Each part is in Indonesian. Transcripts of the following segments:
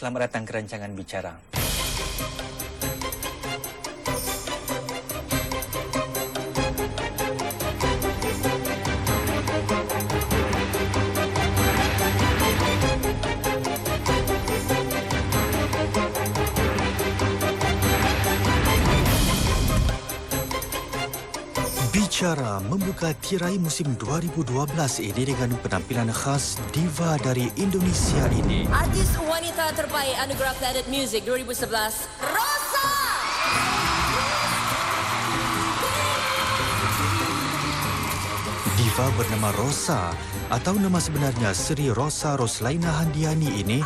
selamat datang ke rancangan Bicara. Bicara membuka tirai musim 2012 ini dengan penampilan khas diva dari Indonesia ini. Artis wanita terbaik Anugerah Planet Music 2011, Rosa! Diva bernama Rosa atau nama sebenarnya Sri Rosa Roslaina Handiani ini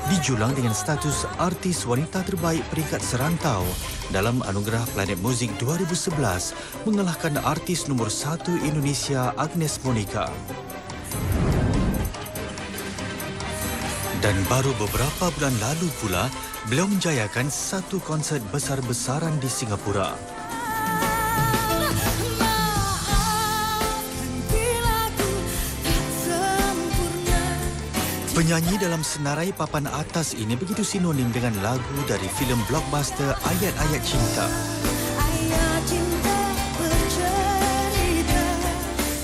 dijulang dengan status artis wanita terbaik peringkat serantau dalam Anugerah Planet Music 2011 mengalahkan artis nombor 1 Indonesia Agnes Monica. Dan baru beberapa bulan lalu pula, beliau menjayakan satu konsert besar-besaran di Singapura. Penyanyi dalam senarai papan atas ini begitu sinonim dengan lagu dari filem blockbuster Ayat-Ayat Cinta.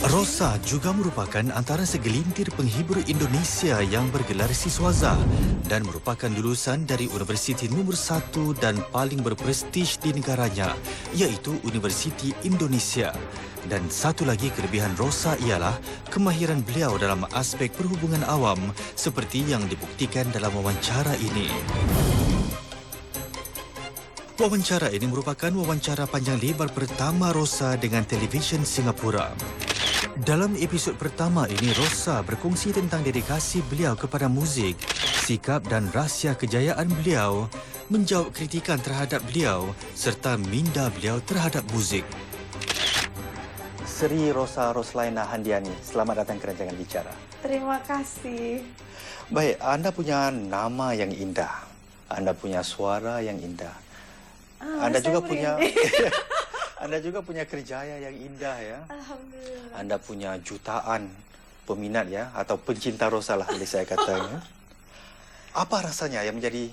Rosa juga merupakan antara segelintir penghibur Indonesia yang bergelar siswaza dan merupakan lulusan dari universiti nombor 1 dan paling berprestij di negaranya, iaitu Universiti Indonesia. Dan satu lagi kelebihan Rosa ialah kemahiran beliau dalam aspek perhubungan awam seperti yang dibuktikan dalam wawancara ini. Wawancara ini merupakan wawancara panjang lebar pertama Rosa dengan televisyen Singapura. Dalam episod pertama ini, Rosa berkongsi tentang dedikasi beliau kepada muzik, sikap dan rahsia kejayaan beliau, menjawab kritikan terhadap beliau serta minda beliau terhadap muzik. Sri Rosa Roslaina Handiani, selamat datang ke rancangan Bicara. Terima kasih. Baik, Anda punya nama yang indah. Anda punya suara yang indah. Anda juga punya Anda juga punya kerjaya yang indah ya. Alhamdulillah. Anda punya jutaan peminat ya atau pencinta Rosa lah boleh saya katakan. Apa rasanya yang menjadi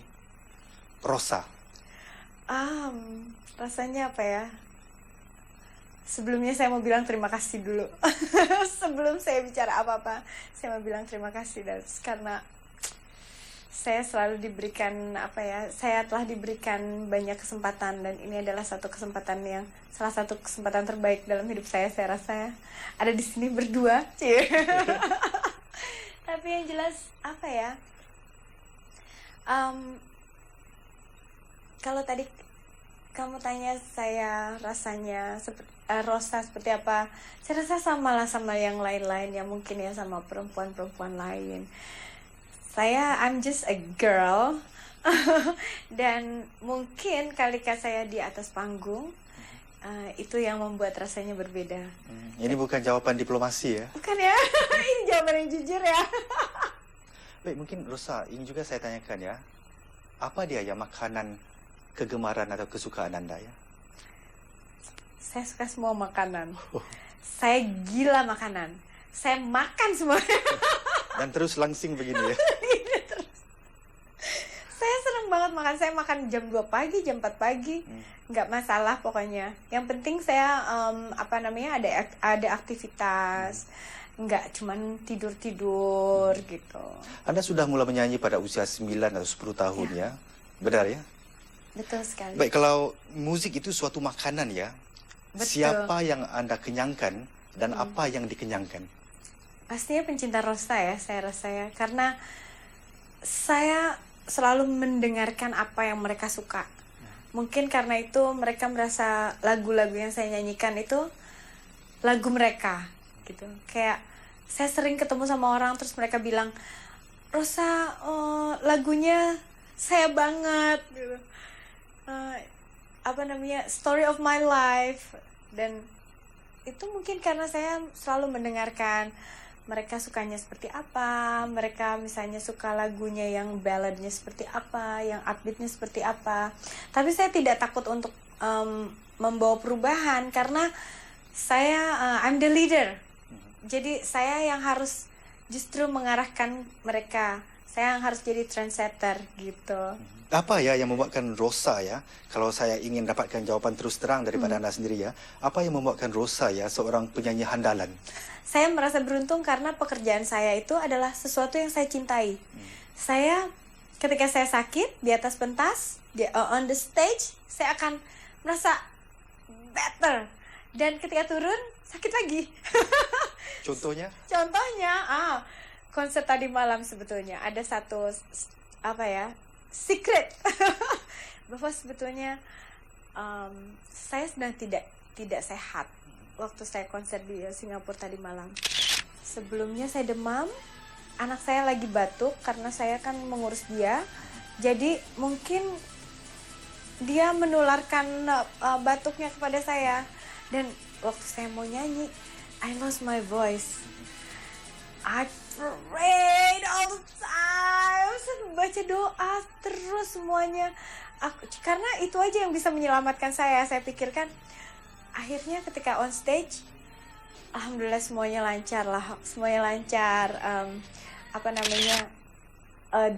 Rosa? Rasanya apa ya? Sebelumnya saya mau bilang terima kasih dulu. Sebelum saya bicara apa-apa, saya mau bilang terima kasih karena saya selalu diberikan saya telah diberikan banyak kesempatan dan ini adalah salah satu kesempatan terbaik dalam hidup saya rasa ya. Ada di sini berdua, cie. Tapi yang jelas kalau tadi kamu tanya saya rasanya Rosa seperti apa, saya rasa samalah sama yang lain-lain ya, mungkin ya sama perempuan-perempuan lain. I'm just a girl dan mungkin ketika saya di atas panggung itu yang membuat rasanya berbeda. Ini bukan jawaban diplomasi ya? Bukan ya, ini jawaban yang jujur ya. Baik, mungkin Rosa, ini juga saya tanyakan ya, apa dia ya makanan kegemaran atau kesukaan Anda ya? Saya suka semua makanan. Saya gila makanan. Saya makan semua. Dan terus langsing begini ya? Saya senang banget makan. Saya makan jam 2 pagi, jam 4 pagi. Nggak masalah pokoknya. Yang penting saya ada aktivitas. Nggak cuman tidur-tidur gitu. Anda sudah mulai menyanyi pada usia 9 atau 10 tahun ya? Benar ya? Betul sekali. Baik, kalau musik itu suatu makanan ya, Betul. Siapa yang Anda kenyangkan dan apa yang dikenyangkan? Pastinya pencinta Rosa ya, saya rasa ya. Karena saya selalu mendengarkan apa yang mereka suka. Mungkin karena itu mereka merasa lagu-lagu yang saya nyanyikan itu lagu mereka gitu. Kayak saya sering ketemu sama orang terus mereka bilang, Rosa, lagunya saya banget gitu. Story of my life. Dan itu mungkin karena saya selalu mendengarkan mereka sukanya seperti apa, mereka misalnya suka lagunya yang balladnya seperti apa, yang upbeatnya seperti apa. Tapi saya tidak takut untuk membawa perubahan karena I'm the leader. Jadi saya yang harus justru mengarahkan mereka. Saya yang harus jadi trendsetter gitu. Apa ya yang membuatkan Rosa ya, kalau saya ingin dapatkan jawapan terus terang daripada anda sendiri ya, apa yang membuatkan Rosa ya seorang penyanyi handalan? Saya merasa beruntung karena pekerjaan saya itu adalah sesuatu yang saya cintai. Saya ketika saya sakit di atas pentas, on the stage, saya akan merasa better. Dan ketika turun, sakit lagi. Contohnya? Contohnya, konser tadi malam sebetulnya ada satu secret bahwa sebetulnya saya sedang tidak sehat waktu saya konser di Singapura tadi malam. Sebelumnya saya demam, anak saya lagi batuk karena saya kan mengurus dia, jadi mungkin dia menularkan batuknya kepada saya. Dan waktu saya mau nyanyi, I lost my voice. I prayed all the time. Saya baca doa terus semuanya. Karena itu aja yang bisa menyelamatkan saya. Saya pikirkan, akhirnya ketika on stage, alhamdulillah semuanya lancar lah. Semuanya lancar.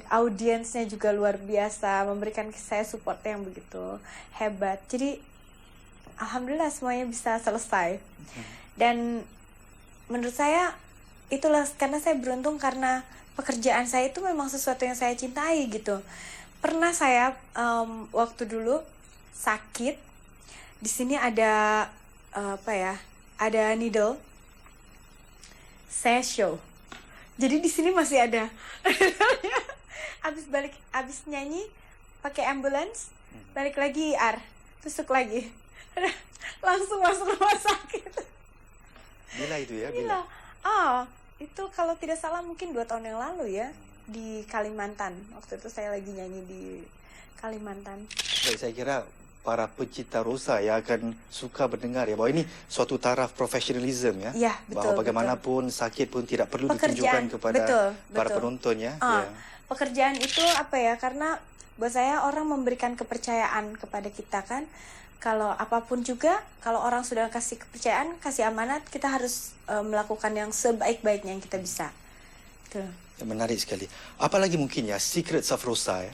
Audiensnya juga luar biasa, memberikan saya support yang begitu hebat. Jadi alhamdulillah semuanya bisa selesai. Dan menurut saya itulah karena saya beruntung karena pekerjaan saya itu memang sesuatu yang saya cintai gitu. Pernah saya waktu dulu sakit, di sini ada ada needle, saya show. Jadi di sini masih ada. Abis nyanyi pakai ambulans, balik lagi IR, tusuk lagi. Langsung masuk rumah sakit. Gila itu ya, Gila. Itu kalau tidak salah mungkin 2 tahun yang lalu ya, di Kalimantan. Waktu itu saya lagi nyanyi di Kalimantan. Baik, saya kira para pecinta Rosa ya akan suka mendengar ya bahwa ini suatu taraf profesionalism ya. Iya, betul. Bahwa bagaimanapun sakit pun tidak perlu Pekerjaan, ditunjukkan kepada para betul. penonton ya. Pekerjaan itu karena buat saya orang memberikan kepercayaan kepada kita kan. Kalau apapun juga, kalau orang sudah kasih kepercayaan, kasih amanat, kita harus melakukan yang sebaik-baiknya yang kita bisa. Tuh. Menarik sekali. Apalagi mungkin ya secrets of Rosa ya.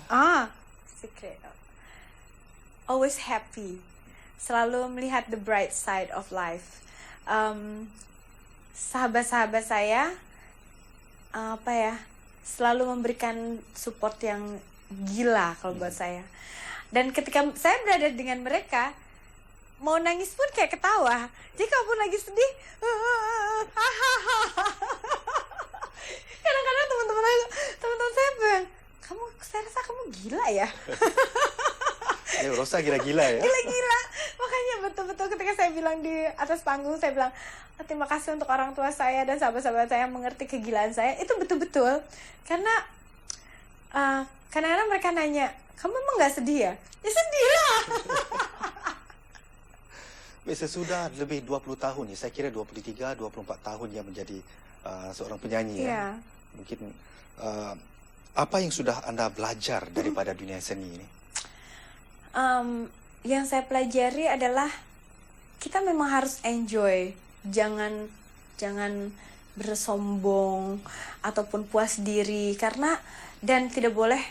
Secret. Always happy. Selalu melihat the bright side of life. Sahabat-sahabat saya selalu memberikan support yang gila kalau buat saya. Dan ketika saya berada dengan mereka, mau nangis pun kayak ketawa. Jadi kalaupun lagi sedih, kadang-kadang teman-teman saya bilang, saya rasa kamu gila ya. Rosa gila-gila ya. Gila-gila. Makanya betul-betul ketika saya bilang di atas panggung, saya bilang, terima kasih untuk orang tua saya dan sahabat-sahabat saya yang mengerti kegilaan saya. Itu betul-betul. Karena kadang-kadang mereka nanya, kamu emang gak sedih ya? Ya sedih lah. Sesudah lebih 20 tahun ya, saya kira 23, 24 tahun ya menjadi seorang penyanyi ya. Mungkin apa yang sudah anda belajar daripada dunia seni ini? Yang saya pelajari adalah kita memang harus enjoy, jangan bersombong ataupun puas diri dan tidak boleh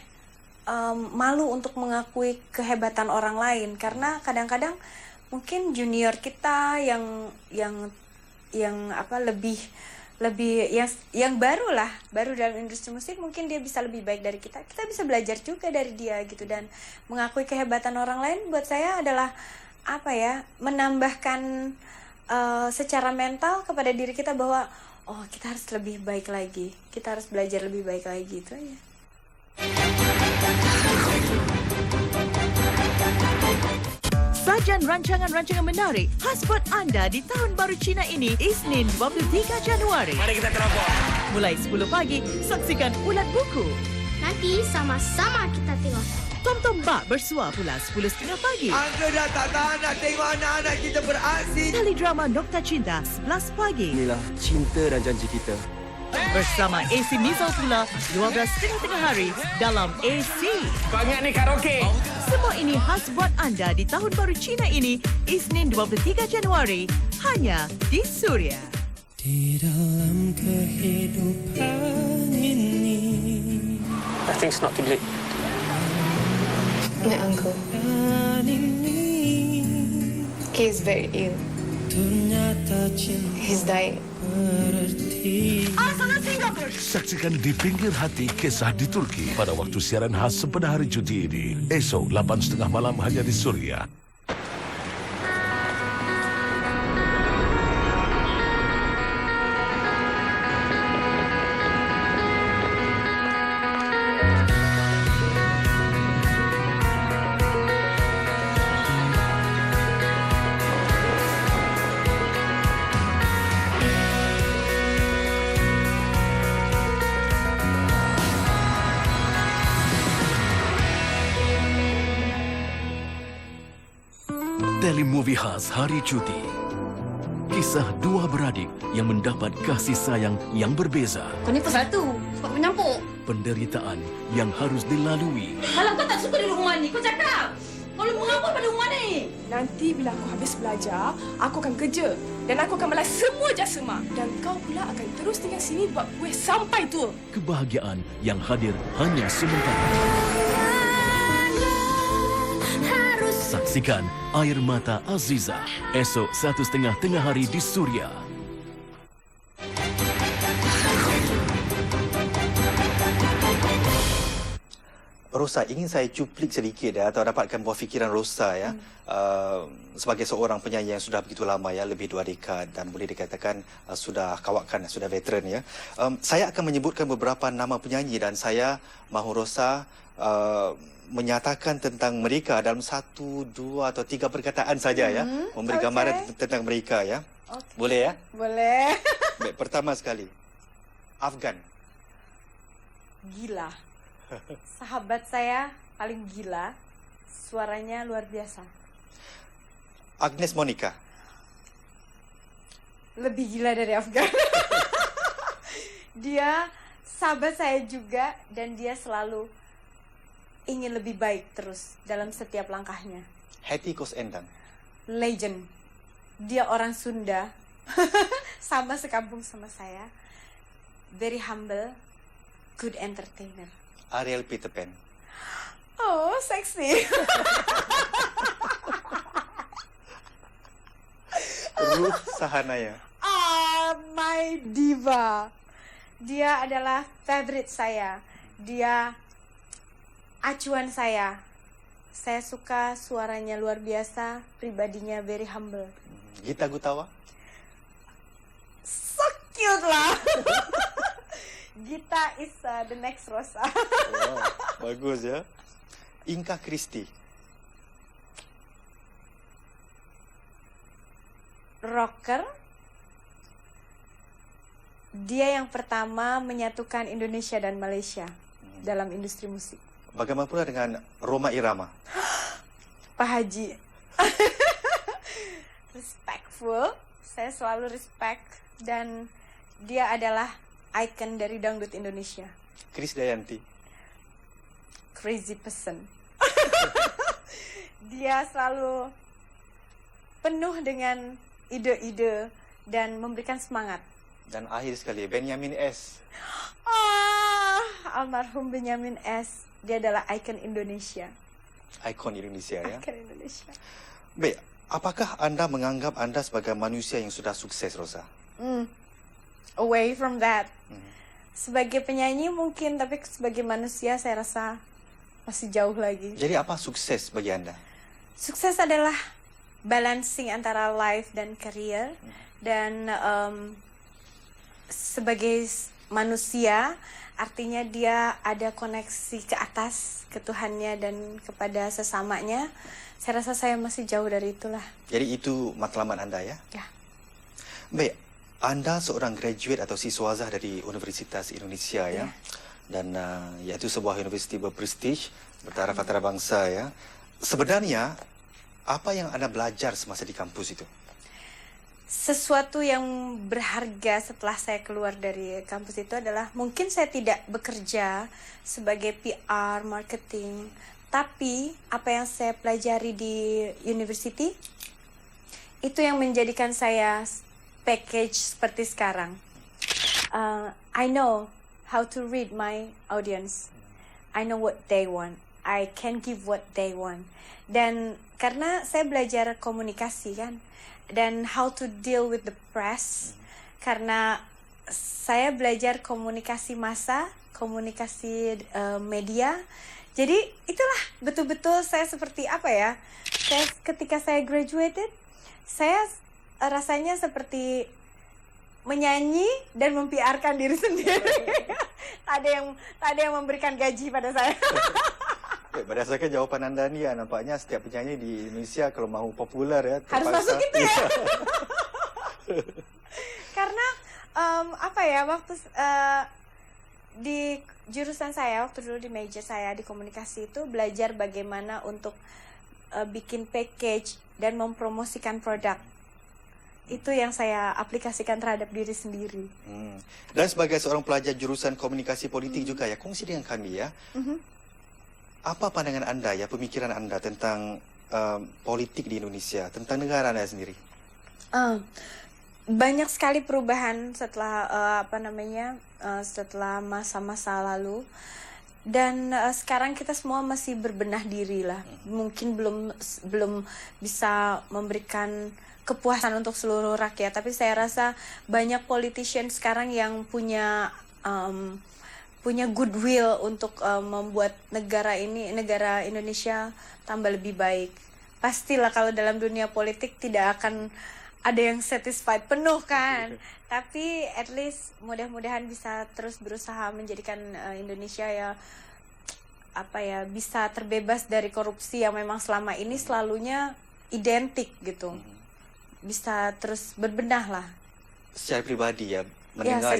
malu untuk mengakui kehebatan orang lain karena kadang-kadang mungkin junior kita yang baru dalam industri musik, mungkin dia bisa lebih baik dari kita bisa belajar juga dari dia gitu. Dan mengakui kehebatan orang lain buat saya adalah menambahkan secara mental kepada diri kita bahwa kita harus lebih baik lagi, kita harus belajar lebih baik lagi, itu aja. Sajian rancangan-rancangan menarik khas buat anda di tahun baru Cina ini, Isnin 23 Januari. Mari kita teropong. Mulai 10 pagi, saksikan Ulat Buku. Nanti sama-sama kita tengok. Tom-Tom Bak bersua pula 10.30 pagi. Angga dah tak tahan nak tengok anak-anak kita beraksi. Kali drama Nokta Cinta 11 pagi. Inilah cinta dan janji kita. Bersama AC Nizal pula 12.30 hari dalam AC. Banyak ni karaoke. Semua ini khas buat anda di tahun baru Cina ini, Isnin 23 Januari, hanya di Suria. Di dalam kehidupan ini I think it's not too late. My uncle. He is very ill. He's dying. Saksikan Di Pinggir Hati, kisah di Turki pada waktu siaran khas pada hari cuti ini. Esok 8:30 malam hanya di Suria. Telemovie khas Hari Cuti. Kisah dua beradik yang mendapat kasih sayang yang berbeza. Kau ni pasal tu. Sebab menyampuk. Penderitaan yang harus dilalui. Kalau kau tak suka di rumah ni, kau cakap. Kau lu mengapa pada rumah ni? Nanti bila aku habis belajar, aku akan kerja. Dan aku akan balas semua jasa mak. Dan kau pula akan terus tinggal sini buat kuih sampai tua. Kebahagiaan yang hadir hanya sementara. Saksikan Air Mata Aziza esok 1:30 tengah hari di Suria. Rosa, ingin saya cuplik sedikit atau dapatkan buah fikiran Rosa sebagai seorang penyanyi yang sudah begitu lama lebih 2 dekad dan boleh dikatakan sudah kawakan, sudah veteran saya akan menyebutkan beberapa nama penyanyi dan saya mahu Rosa menyatakan tentang mereka dalam 1, 2 atau 3 perkataan saja memberi gambaran tentang mereka Okay. Boleh ya? Boleh. Baik, pertama sekali. Afgan. Gila. Sahabat saya paling gila. Suaranya luar biasa. Agnes Monica. Lebih gila dari Afgan. Dia sahabat saya juga dan dia selalu ingin lebih baik terus dalam setiap langkahnya. Hetty Koes Endang. Legend. Dia orang Sunda. Sama sekampung sama saya. Very humble. Good entertainer. Ariel Peter Pan. Oh, seksi. Ruth Sahanaya. My diva. Dia adalah favorite saya. Dia acuan saya. Saya suka suaranya luar biasa, pribadinya very humble. Gita Gutawa. So cute lah. Gita is the next Rosa. Wow, bagus ya. Inka Christie. Rocker. Dia yang pertama menyatukan Indonesia dan Malaysia dalam industri musik. Bagaimana pula dengan Rhoma Irama? Pak Haji. Respectful. Saya selalu respect. Dan dia adalah ikon dari dangdut Indonesia. Krisdayanti. Crazy person. Dia selalu penuh dengan ide-ide dan memberikan semangat. Dan akhir sekali, Benyamin S. Almarhum Benyamin S. Dia adalah ikon Indonesia. Ikon Indonesia ya. Ikon Indonesia. Baik, apakah anda menganggap anda sebagai manusia yang sudah sukses, Rosa? Away from that. Sebagai penyanyi mungkin, tapi sebagai manusia saya rasa masih jauh lagi. Jadi apa sukses bagi anda? Sukses adalah balancing antara life dan career. Dan sebagai manusia, artinya dia ada koneksi ke atas, ke Tuhannya dan kepada sesamanya. Saya rasa saya masih jauh dari itulah. Jadi itu matlamat anda ya? Ya. Baik, anda seorang graduate atau siswazah dari Universitas Indonesia ya? Dan iaitu sebuah universiti berprestij, bertaraf antarabangsa ya. Sebenarnya, apa yang anda belajar semasa di kampus itu? Sesuatu yang berharga setelah saya keluar dari kampus itu adalah mungkin saya tidak bekerja sebagai PR, marketing, tapi apa yang saya pelajari di university itu yang menjadikan saya package seperti sekarang. I know how to read my audience. I know what they want. I can give what they want. Dan karena saya belajar komunikasi kan, dan how to deal with the press, karena saya belajar komunikasi massa, komunikasi media. Jadi itulah betul-betul saya seperti apa ya? Ketika saya graduated, saya rasanya seperti menyanyi dan mempiarkan diri sendiri. tak ada yang memberikan gaji pada saya. Berdasarkan jawapan anda ni, nampaknya setiap penyanyi di Indonesia kalau mahu popular ya harus masuk gitu ya. Karena apa ya, waktu di jurusan saya, waktu dulu di major saya di komunikasi itu belajar bagaimana untuk bikin package dan mempromosikan produk. Itu yang saya aplikasikan terhadap diri sendiri. Dan sebagai seorang pelajar jurusan komunikasi politik juga ya, kongsi dengan kami ya. Apa pandangan anda ya, pemikiran anda tentang politik di Indonesia, tentang negara anda sendiri? Banyak sekali perubahan setelah setelah masa-masa lalu, dan sekarang kita semua masih berbenah diri lah. Mungkin belum bisa memberikan kepuasan untuk seluruh rakyat, tapi saya rasa banyak politician sekarang yang punya goodwill untuk membuat negara Indonesia tambah lebih baik. Pastilah kalau dalam dunia politik tidak akan ada yang satisfied penuh kan. Tapi at least mudah-mudahan bisa terus berusaha menjadikan Indonesia bisa terbebas dari korupsi yang memang selama ini selalunya identik gitu. Bisa terus berbenah lah. Secara pribadi ya, mendengar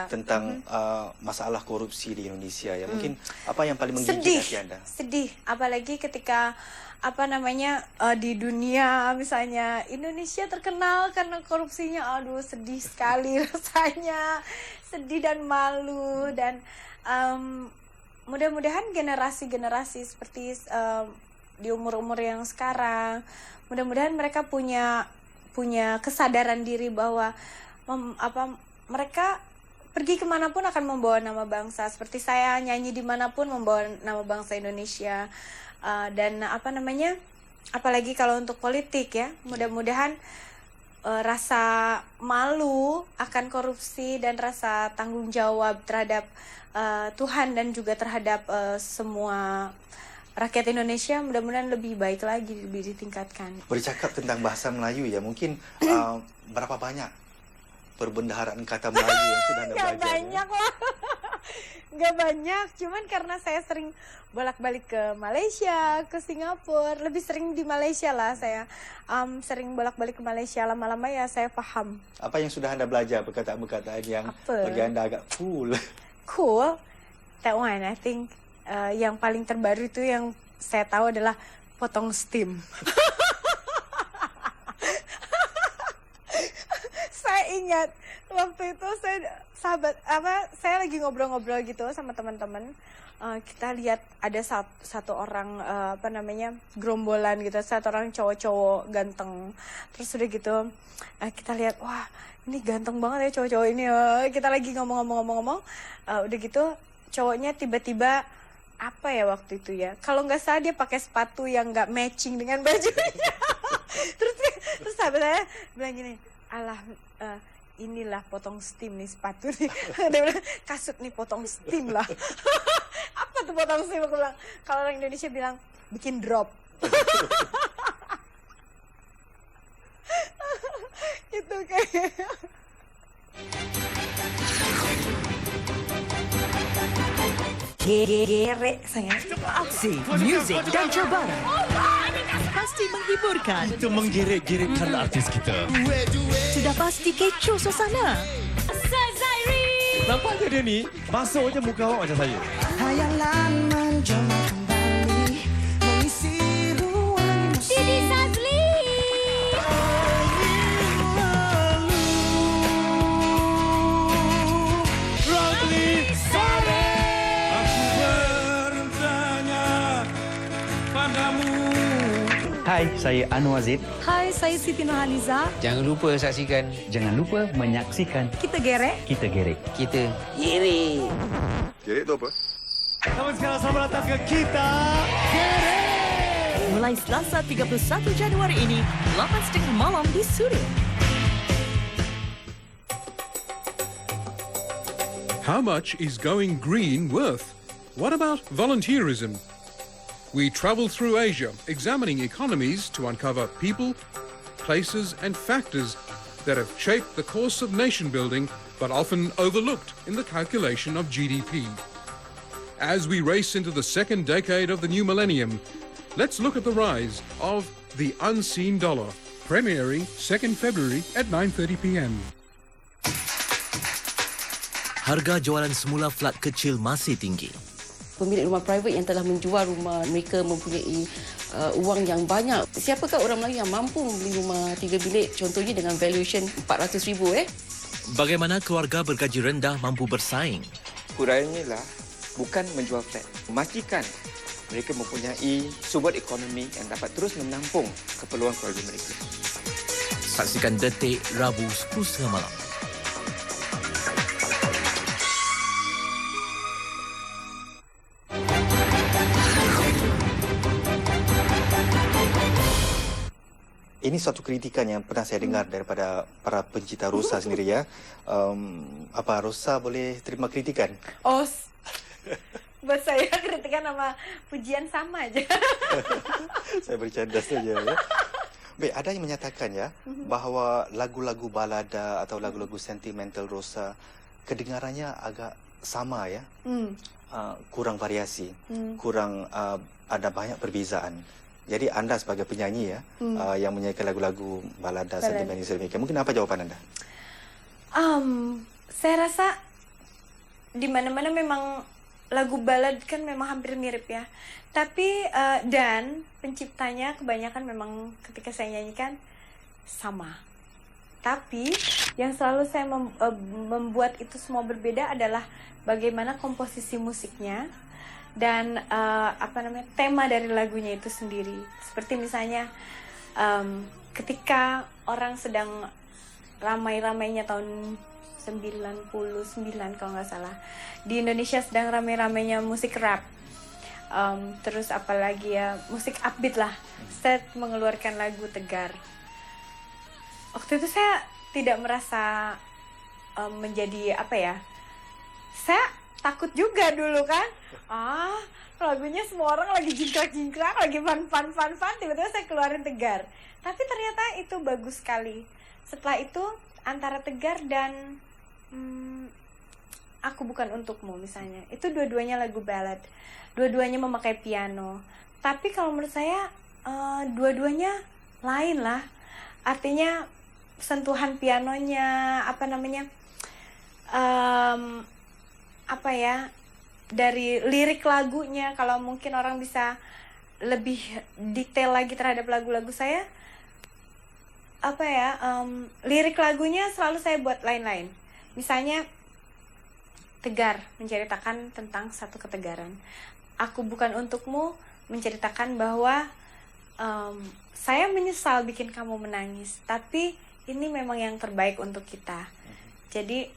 tentang masalah korupsi di Indonesia ya. Mungkin apa yang paling menggigit hati anda? Sedih, apalagi ketika di dunia misalnya Indonesia terkenal karena korupsinya. Aduh, sedih sekali rasanya, sedih dan malu. Dan mudah-mudahan generasi seperti di umur-umur yang sekarang, mudah-mudahan mereka punya kesadaran diri bahwa mereka pergi kemanapun akan membawa nama bangsa. Seperti saya nyanyi dimanapun membawa nama bangsa Indonesia. Dan apalagi kalau untuk politik ya, mudah-mudahan rasa malu akan korupsi dan rasa tanggung jawab terhadap Tuhan dan juga terhadap semua rakyat Indonesia mudah-mudahan lebih baik lagi, lebih ditingkatkan. Bercakap tentang bahasa Melayu ya, mungkin berapa banyak perbendaharaan kata Melayu yang sudah anda belajar? Banyak lah. Gak banyak, cuman karena saya sering bolak-balik ke Malaysia, ke Singapura, lebih sering di Malaysia lah saya. Sering bolak-balik ke Malaysia, lama-lama ya saya paham. Apa yang sudah anda belajar, perkataan-perkataan yang bagi anda agak cool? Cool? That one, I think yang paling terbaru itu yang saya tahu adalah potong steam. Saya ingat waktu itu saya lagi ngobrol-ngobrol gitu sama teman-teman. Kita lihat ada satu orang gerombolan gitu, satu orang cowok-cowok ganteng. Terus udah gitu kita lihat, wah ini ganteng banget ya cowok-cowok ini. Kita lagi ngomong-ngomong, udah gitu cowoknya tiba-tiba waktu itu ya, kalau nggak salah dia pakai sepatu yang nggak matching dengan bajunya. terus sahabat saya bilang gini, alah inilah potong steam nih sepatu nih. Dia bilang, kasut nih potong steam lah. Apa tuh potong steam? Aku bilang, kalau orang Indonesia bilang bikin drop. Itu kayak gerek sayang. Aksi, muzik dan cabaran pasti menghiburkan. Itu menggerek-gerekkan artis kita. Sudah pasti kecoh suasana. Nampak ke dia ni? Masuk je muka awak macam saya. Hayalan menjelma kembali mengisi ruang Didi Sazli. Rangli Sare. Aku bertanya padamu. Hai, saya Anwar Zaid. Hai, saya Siti Nurhaliza. Jangan lupa saksikan. Jangan lupa menyaksikan Kita gerek. Kita Gerek. Kita Gerek. Gerek tu apa? Namun sekarang selamat datang ke kita. Mulai Selasa 31 Januari ini, 8.30 malam di Suria. How much is going green worth? What about volunteerism? We travel through Asia, examining economies to uncover people, places and factors that have shaped the course of nation building but often overlooked in the calculation of GDP. As we race into the second decade of the new millennium, let's look at the rise of the unseen dollar, premiering 2nd February at 9:30 p.m. Harga jualan semula flat kecil masih tinggi. Pemilik rumah private yang telah menjual rumah mereka mempunyai wang yang banyak. Siapakah orang Melayu yang mampu membeli rumah 3 bilik contohnya dengan valuation 400,000 Bagaimana keluarga bergaji rendah mampu bersaing? Uraiannya lah bukan menjual flat. Memastikan mereka mempunyai sumber ekonomi yang dapat terus menampung keperluan keluarga mereka. Saksikan Detik Rabu 10.30 malam. Ini suatu kritikan yang pernah saya dengar daripada para pencipta Rosa sendiri ya. Apa Rosa boleh terima kritikan? Oh, buat saya kritikan sama pujian sama aja. Saya bercanda saja ya. Baik, ada yang menyatakan ya bahawa lagu-lagu balada atau lagu-lagu sentimental Rosa kedengarannya agak sama ya. Kurang variasi, kurang ada banyak perbezaan. Jadi anda sebagai penyanyi ya yang menyanyikan lagu-lagu balada sentimental sedemikian, mungkin apa jawapan anda? Saya rasa di mana-mana memang lagu balad kan memang hampir mirip ya. Tapi dan penciptanya kebanyakan memang ketika saya nyanyikan sama. Tapi yang selalu saya membuat itu semua berbeda adalah bagaimana komposisi musiknya dan tema dari lagunya itu sendiri. Seperti misalnya ketika orang sedang ramai-ramainya tahun 99 kalau nggak salah, di Indonesia sedang ramai-ramainya musik rap, terus apalagi ya musik upbeat lah, saya mengeluarkan lagu Tegar. Waktu itu saya tidak merasa menjadi saya takut juga dulu kan. Lagunya semua orang lagi jingkrak-jingkrak, lagi fun, tiba-tiba saya keluarin Tegar. Tapi ternyata itu bagus sekali. Setelah itu antara Tegar dan Aku Bukan Untukmu misalnya, itu dua-duanya lagu ballad, dua-duanya memakai piano. Tapi kalau menurut saya dua-duanya lain lah. Artinya sentuhan pianonya, dari lirik lagunya, kalau mungkin orang bisa lebih detail lagi terhadap lagu-lagu saya, lirik lagunya selalu saya buat lain-lain. Misalnya Tegar menceritakan tentang satu ketegaran, Aku Bukan Untukmu menceritakan bahwa saya menyesal bikin kamu menangis, tapi ini memang yang terbaik untuk kita. Jadi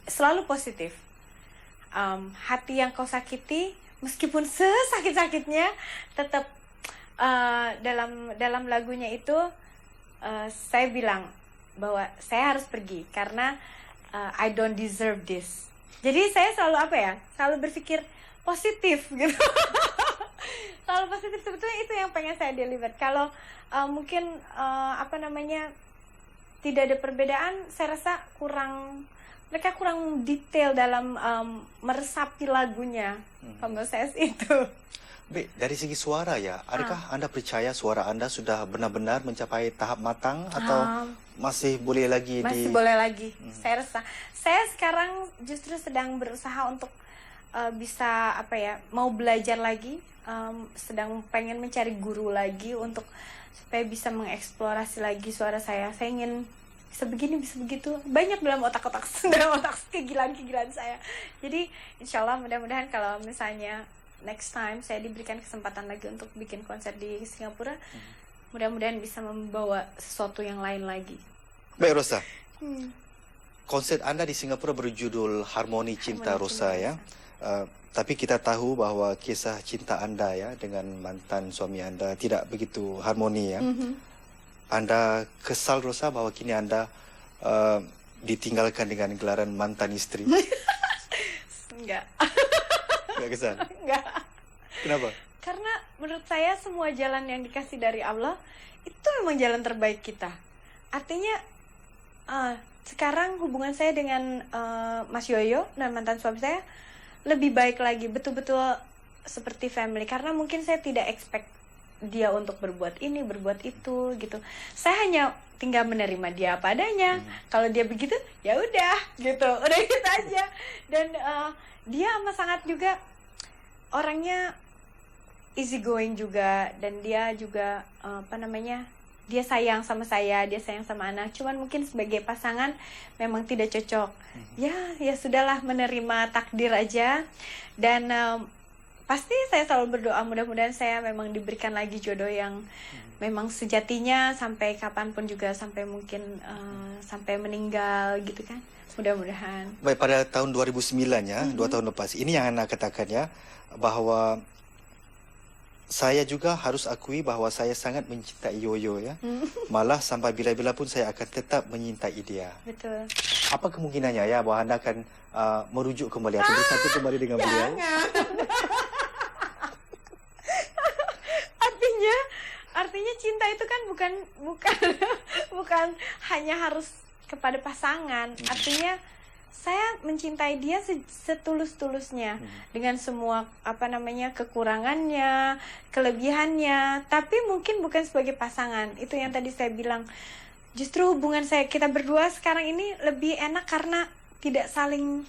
selalu positif. Hati yang kau sakiti, meskipun sesakit-sakitnya, tetap dalam lagunya itu saya bilang bahwa saya harus pergi karena I don't deserve this. Jadi saya selalu selalu berpikir positif gitu. Selalu positif, sebetulnya itu yang pengen saya deliver. Kalau mungkin tidak ada perbedaan, saya rasa mereka kurang detail dalam meresapi lagunya. Kalau saya itu. Baik, dari segi suara ya, adakah anda percaya suara anda sudah benar-benar mencapai tahap matang atau masih boleh lagi? Masih boleh lagi. Saya rasa. Saya sekarang justru sedang berusaha untuk bisa mau belajar lagi, sedang pengen mencari guru lagi untuk supaya bisa mengeksplorasi lagi suara saya. Saya ingin bisa begini, bisa begitu. Banyak dalam otak kegilaan-kegilaan saya. Jadi insya Allah mudah-mudahan kalau misalnya next time saya diberikan kesempatan lagi untuk bikin konser di Singapura, mudah-mudahan bisa membawa sesuatu yang lain lagi. Baik Rosa, konsert anda di Singapura berjudul Harmoni Cinta Rosa ya. Tapi kita tahu bahawa kisah cinta anda ya dengan mantan suami anda tidak begitu harmoni ya. Anda kesal Rosa bahawa kini anda ditinggalkan dengan gelaran mantan isteri? Enggak. Enggak kesal? Enggak. Kenapa? Karena menurut saya semua jalan yang dikasih dari Allah itu memang jalan terbaik kita. Artinya sekarang hubungan saya dengan Mas Yoyo dan mantan suami saya lebih baik lagi, betul-betul seperti family. Karena mungkin saya tidak expect dia untuk berbuat ini, berbuat itu gitu. Saya hanya tinggal menerima dia apa adanya. Kalau dia begitu, ya udah gitu, udah gitu aja. Dan dia amat sangat juga orangnya easy going juga, dan dia juga dia sayang sama saya, dia sayang sama anak. Cuman mungkin sebagai pasangan memang tidak cocok. Ya sudahlah, menerima takdir aja. Dan pasti saya selalu berdoa mudah-mudahan saya memang diberikan lagi jodoh yang memang sejatinya sampai kapanpun juga, sampai mungkin sampai meninggal gitu kan. Mudah-mudahan. Baik, pada tahun 2009 ya, 2 tahun lepas. Ini yang Ana katakan ya, bahawa saya juga harus akui bahawa saya sangat mencintai Yoyo ya. Malah sampai bila-bila pun saya akan tetap menyintai dia. Betul. Apa kemungkinannya ya bahawa Anda akan merujuk kembali atau bersatu kembali dengan beliau? Artinya cinta itu kan bukan hanya harus kepada pasangan. Artinya saya mencintai dia setulus-tulusnya dengan semua kekurangannya, kelebihannya, tapi mungkin bukan sebagai pasangan. Itu yang tadi saya bilang. Justru hubungan kita berdua sekarang ini lebih enak karena tidak saling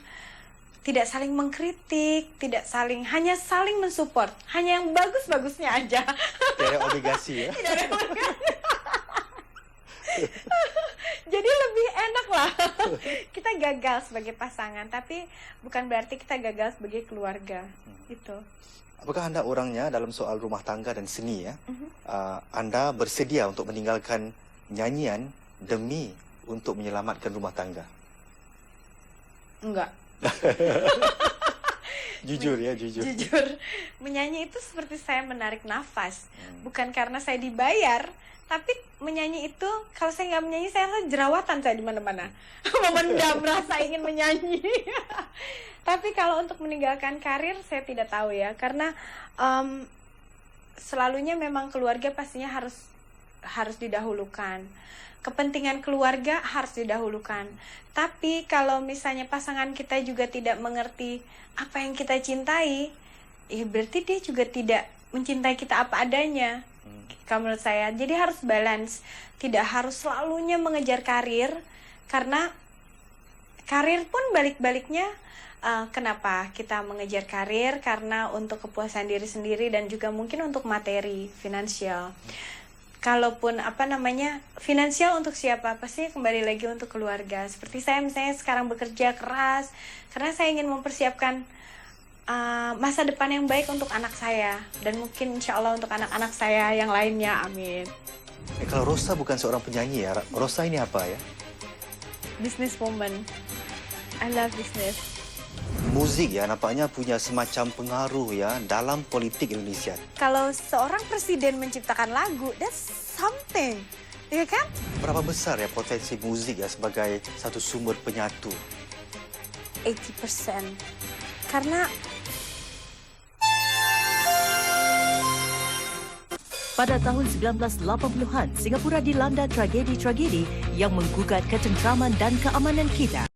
mengkritik, hanya saling mensupport, hanya yang bagus-bagusnya aja. Tidak ada obligasi ya. Tidak ada obligasi. Jadi lebih enak lah. Kita gagal sebagai pasangan, tapi bukan berarti kita gagal sebagai keluarga. Itu. Apakah Anda orangnya dalam soal rumah tangga dan seni ya? Anda bersedia untuk meninggalkan nyanyian demi untuk menyelamatkan rumah tangga? Enggak. Jujur ya, jujur. Jujur. Menyanyi itu seperti saya menarik nafas. Bukan karena saya dibayar, tapi menyanyi itu, kalau saya nggak menyanyi, saya rasa jerawatan saya di mana-mana. Memendam rasa ingin menyanyi. Tapi kalau untuk meninggalkan karir, saya tidak tahu ya. Karena selalunya memang keluarga pastinya harus didahulukan. Kepentingan keluarga harus didahulukan. Tapi kalau misalnya pasangan kita juga tidak mengerti apa yang kita cintai, ya berarti dia juga tidak mencintai kita apa adanya. Kalau menurut saya, jadi harus balance. Tidak harus selalunya mengejar karir, karena karir pun balik-baliknya kenapa kita mengejar karir? Karena untuk kepuasan diri sendiri dan juga mungkin untuk materi, finansial. Kalaupun finansial untuk siapa? Pasti kembali lagi untuk keluarga. Seperti saya misalnya sekarang bekerja keras karena saya ingin mempersiapkan masa depan yang baik untuk anak saya, dan mungkin insya Allah untuk anak-anak saya yang lainnya, amin. Kalau Rosa bukan seorang penyanyi ya, Rosa ini apa ya? Businesswoman. I love business. Musik ya nampaknya punya semacam pengaruh ya dalam politik Indonesia. Kalau seorang presiden menciptakan lagu, that's something, ya kan? Berapa besar ya potensi musik ya sebagai satu sumber penyatu? 80%. Karena pada tahun 1980-an, Singapura dilanda tragedi-tragedi yang menggugat ketentraman dan keamanan kita.